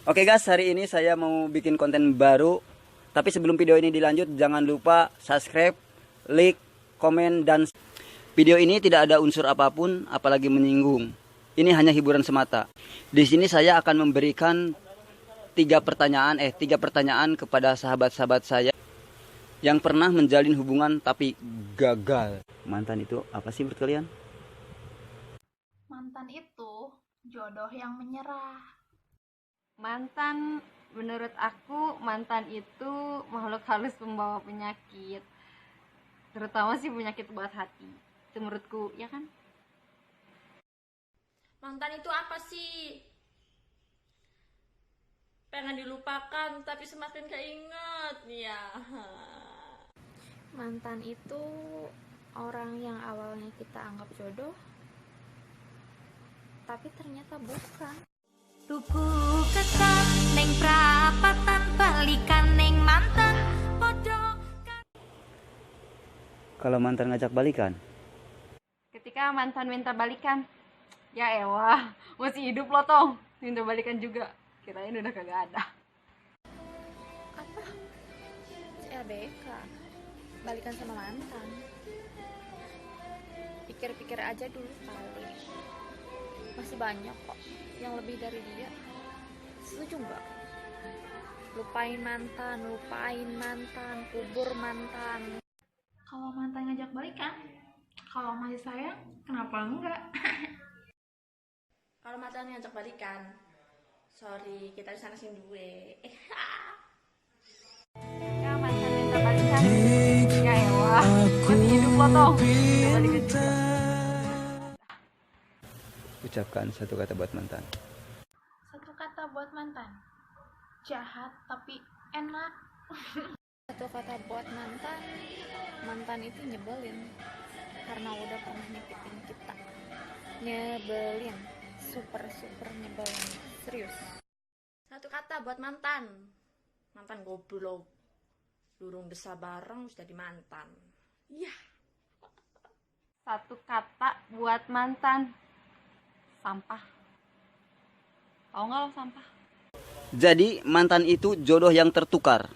Oke guys, hari ini saya mau bikin konten baru. Tapi sebelum video ini dilanjut, jangan lupa subscribe, like, komen, dan video ini tidak ada unsur apapun, apalagi menyinggung. Ini hanya hiburan semata. Di sini saya akan memberikan tiga pertanyaan kepada sahabat-sahabat saya yang pernah menjalin hubungan tapi gagal. Mantan itu apa sih menurut kalian? Mantan itu jodoh yang menyerah. Mantan, menurut aku mantan itu makhluk halus pembawa penyakit, terutama sih penyakit buat hati. Itu menurutku, ya kan? Mantan itu apa sih? Pengen dilupakan tapi semakin keinget ya. Mantan itu orang yang awalnya kita anggap jodoh, tapi ternyata bukan. Tuku kesan neng prapatan balikan neng mantan podo. Kalau mantan ngajak balikan, Ketika mantan minta balikan, ya elah, masih hidup lo toh, minta balikan juga. Kirain udah kagak ada. Apa? CLBK balikan sama mantan. Pikir-pikir aja dulu kali. Masih banyak kok yang lebih dari dia. Setuju nggak? Lupain mantan, kubur mantan. Kalau mantan ngajak balikan, kalau masih sayang, kenapa enggak? Kalau mantan ngajak balikan, sorry kita bisa ngasih duit. Ketika mantan minta balikan, ya elah, masih hidup lo toh, minta balikan juga. ucapkan satu kata buat mantan. Satu kata buat mantan, jahat tapi enak. Satu kata buat mantan, mantan itu nyebelin karena udah pernah nyakitin kita. Nyebelin, super nyebelin, serius. Satu kata buat mantan. Mantan goblok. Durung desa bareng sudah di mantan. Iya. Satu kata buat mantan, sampah. Tahu nggak lo sampah? Jadi mantan itu jodoh yang tertukar.